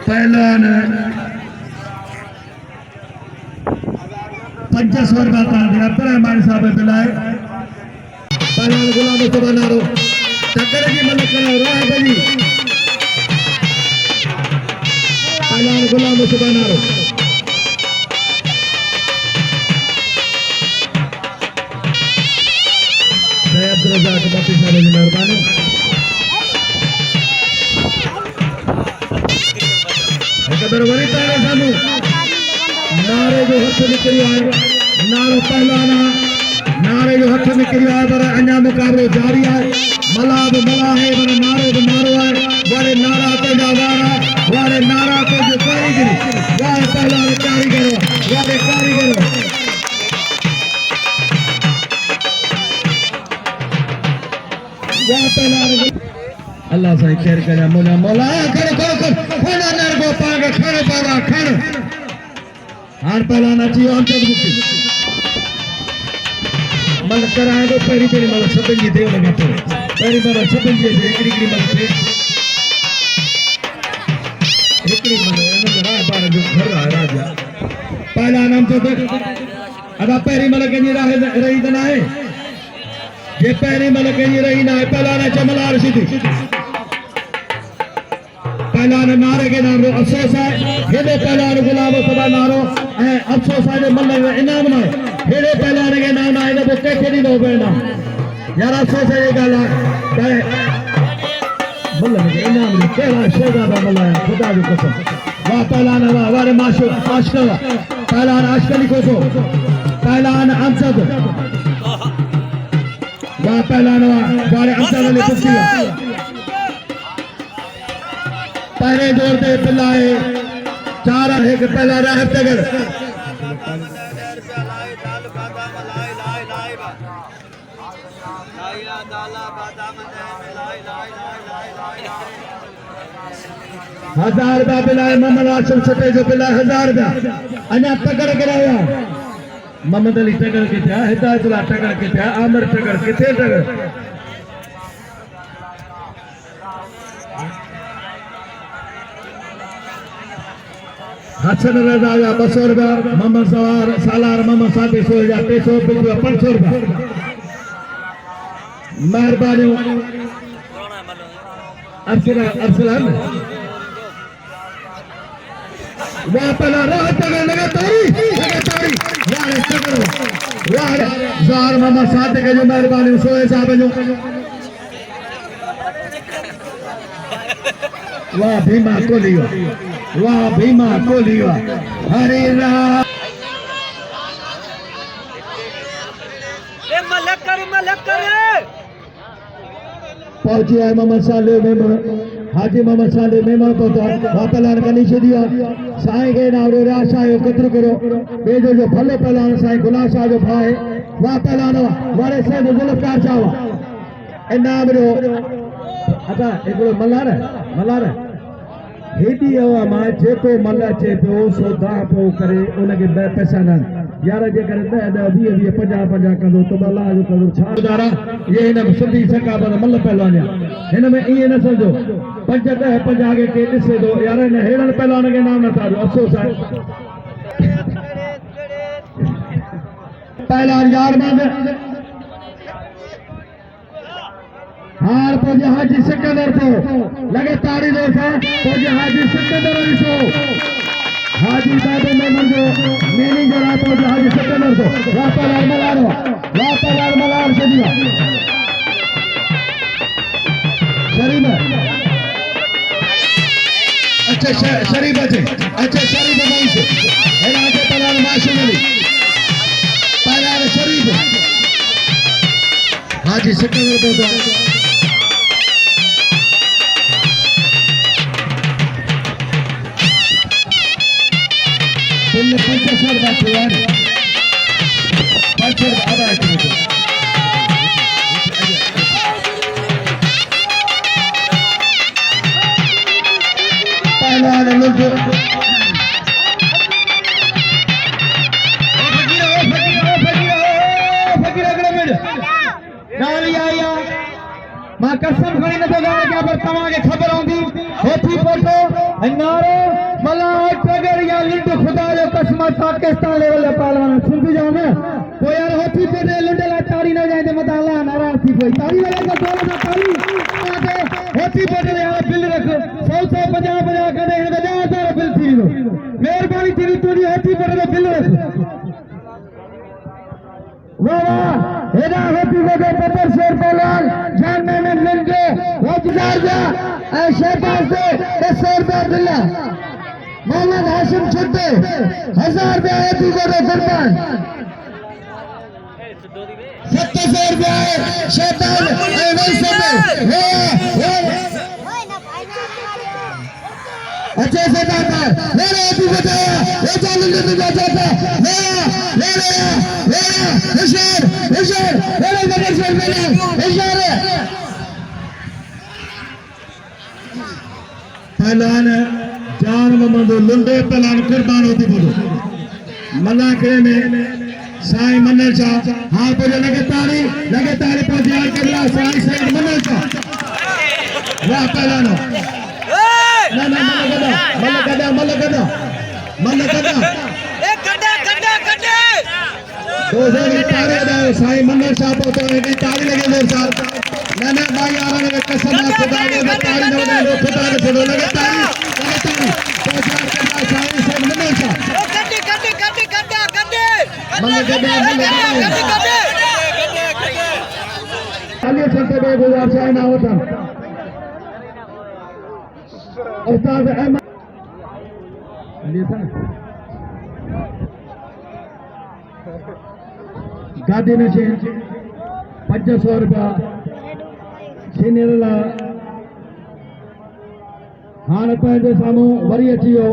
पहलवान 500 रुपया था अब्दुल साहब बिलाए पहलवान गुलाम मुस्तफा नारो टक्कर की मदद करो राह बनी पहलवान गुलाम मुस्तफा नारो अब्दुल रज़ाक बापी साहब की मेहरबानी वरी तारे सानू नारे जो हथ निकरियो है नारो पहलवाना नारे जो हथ निकरियो है पर अन्या मुकाबलो जारी है मलाब मला है पर नारो तो नारो है वारे नारा तो जावारा वारे नारा तो जो कारीगरी वारे पहलवान कारीगर वारे कारीगर वारे पहलवान अल्लाह साईं खैर करे मोला मोला करो करो करो खोला नरगो पागे खड़ो बाबा खड़ो हार पहलाना चाहिए अंतर मुक्ति मल कराए तो पहली पहली मल सबन जी देव लगा तो पहली मल सबन जी एकड़ी एकड़ी मल से एकड़ी मल ने राय बार जो घर राजा पहला नाम तो अदा पहली मल के जी रही तना है ये पहली मल के जी रही ना है पहलाना चमलार सीधी पहलान नारे के नारो अफसोस है हेडे पहलान गुलाम मुस्तफा नारो अफसोस है मल्ल इनाम ना हेडे पहलान के नाम आए तो के केडी नो बेना यार अफसोस है ये गल है मल्ल के इनाम ने केड़ा शहजादा मल्ल खुदा की कसम वाह पहलान वाह वारे माशो आशिक पहलान आशिक कोसो पहलान अमजद वाह पहलान वारे अमजद ने कुर्सी पहले दौर पे पिलाए 4 एक पहला राह तगर ₹1000 पिलाए मोहम्मद आसिम छठे जो पिलाए 1000 रुपया अन्या तगड़ गिराया मोहम्मद अली तगड़ के था हिदायतुल्लाह तगड़ के था आमिर तगड़ किथे तगड़ हसन रजा 200 रुपया मोहम्मद सवार सालार मोहम्मद साथी 300 रुपया 500 रुपया मेहरबानी अफसलान वाह पहला राह तगड़ लगा तारी वाह तगड़ वाह जार मोहम्मद साथी के जो मेहरबानी सोए साहब जो वाह भीमा को लियो वाह भीमा को लियो हरे राम पहुंचे है मोहम्मद साले मेमन हाजी मोहम्मद साले मेमन पहुंचा वापलान का नीचे दिया साईं के नाम रे आशा यो कत्र करो बेजो जो भले पहलान साईं गुलाम शाह जो भाई वापलान वारे से जुल्फकार चावा इनाम रो अदा एकड़ो मलार हेडी हवा मां जेको मल अचे पियो सो दा पियो करे उनखे पैसा न यार जे करे 10 20 50 50 कंदो तो अल्लाह जो कंदो छा दारा ये इन सिंधी सकाबत मल पहलवान इन में ये न समझो 5 10 50 के ॾिसे दो यार इन हेड़न पहलवान के नाम न था अफसोस है पहलवान यार मान हार पहुंचे हाजी सिकंदर को लगे ताड़ी दो पहुंचे हाजी सिकंदर सो हाजी बाबू मेमन जो मेनी जो रात पहुंचे हाजी सिकंदर को वापलार मलार से दिया शरीफ अच्छा शरीफ है अच्छा शरीफ भाई से राजे पलार माशूम अली पलार शरीफ हाजी सिकंदर को तुमने 50 बात यार 50 आधा किलो पहलवान लोग फकीर अग्रमिड नाली आया मां कसम खणी नथो ॻाल्हि कयां पर तव्हांखे ख़बर हूंदी हेठी फोटो नारो मला टगर या लिंड खुदा जो कसम पाकिस्तान लेवल जा पहलवान सुनती जाओ ना तो यार होठी पे लुंड ला ताड़ी न जाए मत अल्लाह नाराज थी कोई ताड़ी वाले का दोनों ना ताड़ी आते होठी पे यार बिल रख 100 150 कदे 50,000 बिल थी दो मेहरबानी थी तुझी होठी पे बिल रख वाह वाह हेदा होठी पे पत्थर शेर पहलवान जान में लिंगे रोजगार जा ए शहबाज दे 100 रुपया बिल मोहम्मद हाशिम छुट्टे 1000 रुपया होठी पे कुर्बान 700 रुपया शहबाज वही सब अच्छे से बात है मेरे अभी बताया ये चालू नहीं जाता मेरे इशार मेरे बदल से मेरे इशार पहलवान जान मोहम्मद लुंडे पहलवान कुर्बान होती बोलो मलाके में साईं मनल शाह हाँ बोले लगे ताली पर यार केवला साईं सैयद मनल शाह वाह पहलवान ना मल गदा एक गड्ढा दो जगह तारे दाओ साईं मनल शाह तो एक ताली लगे जोर सार ना भाई आ रहा है कसम खुदा ने ताली न दे खुदा ने छोड़ो लगे ताली तो यार केवला साईं सैयद मनल शाह आलिए चलते हुए गुजार साईं ना होता उस्ताद अहमद गादी में 500 रुपया सीनियर ला हाँ पंहिंजे साम्हूं वरी अची वियो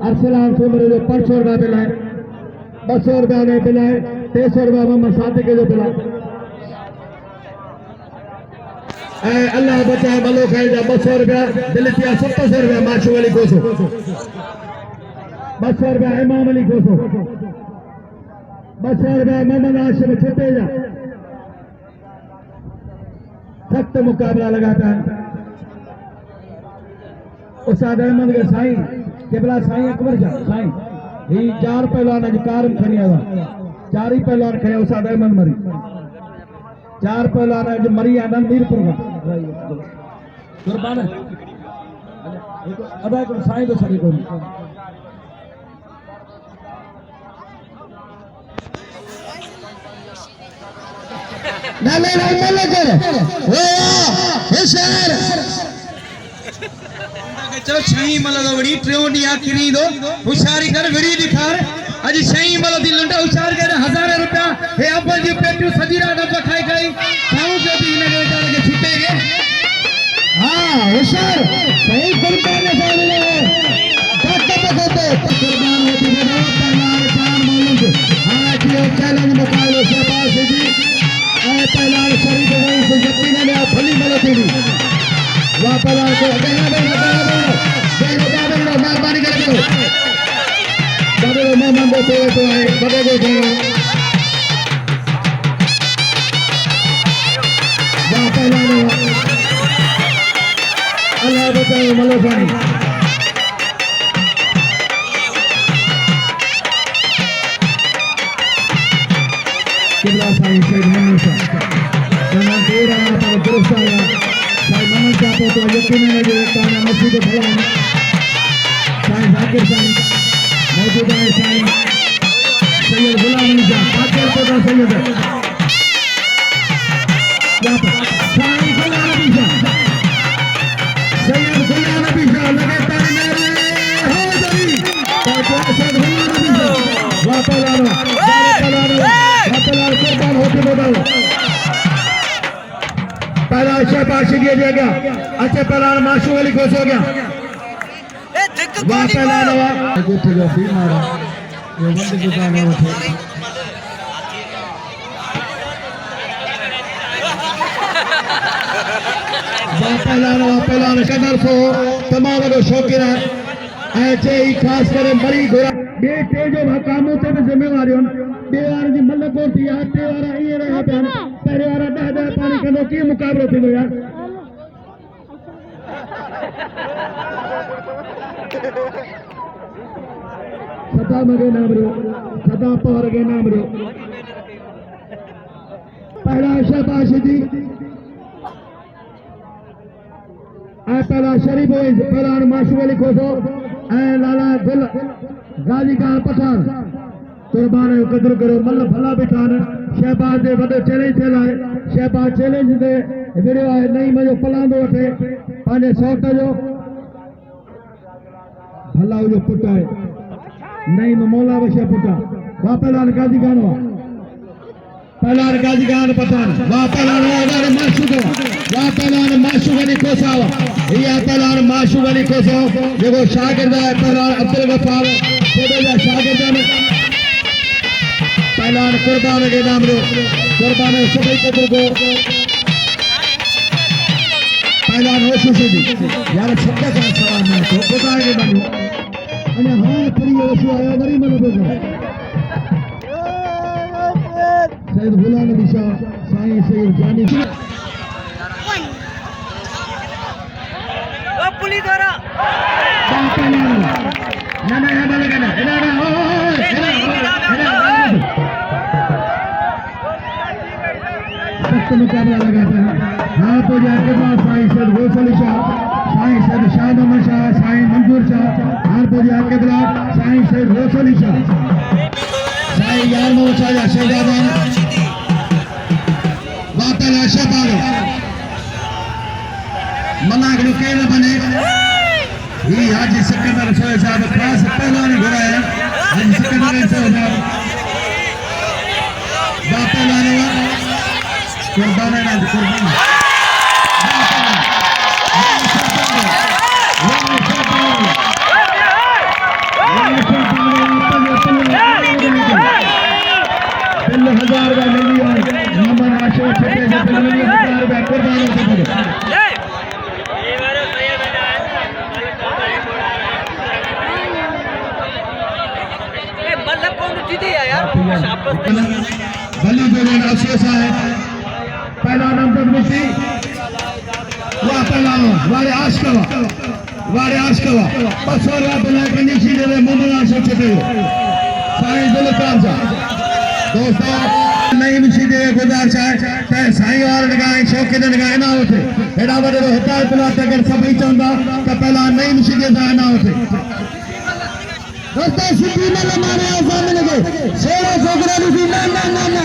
अरसलान सूमरे जो 500 रुपया बिल आहे 200 रुपया में बिल है 300 रुपया मोहम्मद सादिक जो बिल है अल्लाह बचाए मलो खाई जा 200 रुपया बिल थिया 700 रुपया माशू अली कोसो 200 रुपया इमाम अली कोसो 200 रुपया मोहम्मद हाशिम छुटे जा सख्त मुकाबला लगाता है उस्ताद अहमद के साईं केवला साईं अकबर जा साईं ही 4 पहलवान अज कारम खणी आया 4 ही पहलवान खड़े उस्ताद अहमद मरी 4 पहलवान अज मरी आनंद मीरपुर का कुर्बान अदा को साईं तो सही कोई ना कर ओ शेर चलो छही मतलब वड़ी ट्रेन या किरी दो होशियारी कर वड़ी दिखार आज छही मतलब दी लंडा होशियार कर 1000 रुपया हे अपन जी पेटू सजीरा न खाई गई साऊ के भी ने बेचारे के छिटे गए हां होशियार सही कुर्बान ने सामने कहते कुर्बान होती है पहलवान जान मालूम हां जी चैलेंज मुकाबले शहबाज जी ए पहलवान शरीफ वहीं से यकीन ने फली मलती वाह पहलवान को मेहरबानी करके बड़े मेहमान देते हुए तो आए बड़े देखेंगे वाह पहलवान अल्लाह बताए मलो भाई किबला साईं सैयद मनल शाह तमाम दे रहा पर दुरुस्त आया साईं मनल शाह तो यकीन है जो ताना मस्जिद फलान साईं जाकिर साईं मौजूद है साईं सैयद गुलाम अली शाह पाकिर को सैयद क्या साईं गुलाम अली शाह सैयद गुलाम अली शाह लगातार मेरे हो गई तो सैयद गुलाम अली शाह वाह पहलवान कुर्बान होते बदल पहला शहबाज दिया गया अच्छे पहलवान माशू अली खुश हो गया वाह पहलवान उठेगा फिर मारा ये बंद दुकान है उठे वाह पहलवान कदर सो तमाम लोग शौकीन है ऐसे ही खास करे मरी घोड़ा बे तेजो कामों ते जिम्मेवार बे वार जी मल को थी टे वारा ये रहा पहले वारा 10 पानी कंदो की मुकाबलो थींदो यार सदा मगे नाम रो सदा पौर के नाम रो पहला शहबाज दी पहला शरीफ पहला माशूक अली खोसो लाला दिल गाजी खान पठान कुर्बान कदर करो मल भला बिठान शहबाज दे वडे चैलेंज थियल है शहबाज चैलेंज दे विड़ियो है नहीं मजो पलांदो वठे पंहिंजे सौट जो भला जो पुट है नहीं मौला बशा पुट वाह पहलान गाजी खान पहलान गाजी खान पठान वाह पहलान वाह पहलान माशूक अली खोसा ये पहलान माशूक अली खोसा जो शागिर्द है पहलान अब्दुल गफ्फार शागिर्द पहलान कुर्बान के नाम रो कुर्बान सभी कदर को पहलान होशु दी यार छक्का का सवाल है तो बताए के बनो अने हां करी होशु आया वरी मन को सैयद गुलाम नबी शाह साईं सैयद जानी ओ पुलिस द्वारा ना ना ना लगा ना मुकाबला लगाता है हाँ तो जाके बाद साईं सैयद गौसल शाह साईं सैयद शाह मोहम्मद शाह साईं मंजूर शाह हाँ तो जाके बाद साईं सैयद गौसल शाह साईं यार मोहम्मद शाह शहजादान वातला शहबाज मनाग रुके न बने ये हाजी सिकंदर सोए साहब खास पहलवान घुराया हाजी सिकंदर सोए साहब वातला कुर्बान है कुर्बान हजार रुपया मिली है मोहम्मद आशिक छठे से 1000 रुपया कुर्बान से पड़े मतलब कौन जीती है यार भली जो अफसोस है पहला नंबर मुफ्ती वाह पहला वारे आशकवा 500 रुपया पहला कंडीशी दे मोहम्मद आशिक छठे साईं दिलकान सा दोस्तों नहीं मुशीदे गुजारिश है साईं वार लगाए शौक़ीन लगाए ना होते एडा वडे हिदायत प्लाट अगर सभी चवंदा तो पहला नहीं मुशीदे सा ना होते दोस्तों सुठी न माने आसान लगे सोरा छोकरा दी ना ना ना ना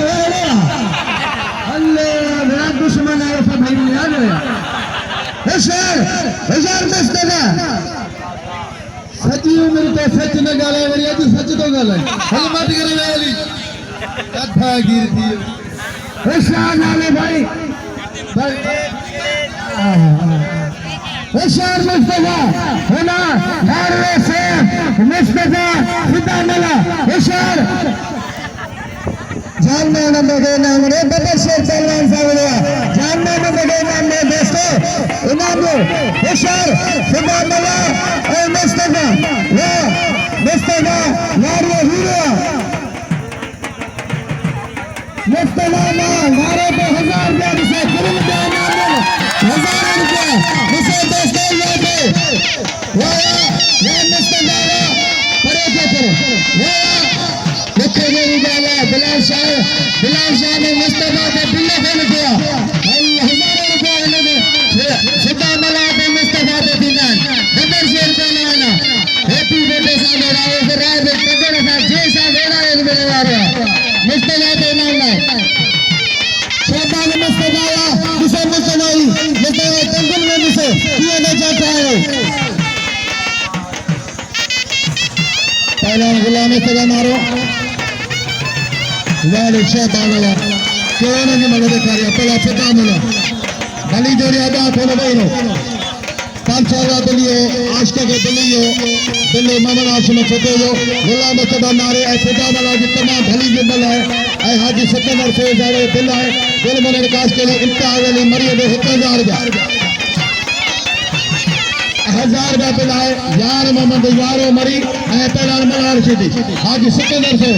अल्लाह मेरा दुश्मन है सब भाई याद है हजार मस्तगा सची उम्र तो सच न गाले वरी अज सच तो गाले हल मत करे वाली कथा गिर थी होशियार नाले भाई होशियार मुस्तफा होना नारे से मुस्तफा खुदा मिला होशियार जानना न बगे नाम रे बदर शेर पहलवान साहब जानना न बगे नाम में दोस्तों इनाम होशियार खुदा मिला और मुस्तफा वाह मुस्तफा नारे हीरो मुस्तफा नारे पे 1000 रुपया से फिल्म का नाम 1000 रुपया इसे दोस्तों ये वाह मुस्तफा परे के करो वाह देखो ये निकाला बिलाल शाह ने मुस्तफा के बिल्ले खोल दिया 1000 रुपया इन्होंने सीधा मला पे मुस्तफा पे दिना बदर शेर पहलवाना हैप्पी बर्थडे साहब राव से राय पे पकड़ सा जे सा देना एक मेरे वाला मुस्तफा पे नाम है शहबाज मुस्तफा जिसे मुस्तफा तंगल में जिसे किया ना चाहता है पहला गुलाम सजा मारो वाले शहबाज क्यों नहीं मदद कर पहला पिता मिला भली जोड़ी आदा थोड़ा बहनो 500 रुपया दिलियो आशिक के दिलियो दिल्ली मोहम्मद आशिम छोटे जो गुलाम मुस्तफा नारे पिता वाला जी तमाम भली जिंदल है हाजी सिकंदर से जारे दिल है दिल मन विकास के लिए इम्तियाज अली मरियम 1000 रुपया 1000 रुपया पिलाए यार मोहम्मद यारो मरी पहला मनार हाजी सिकंदर से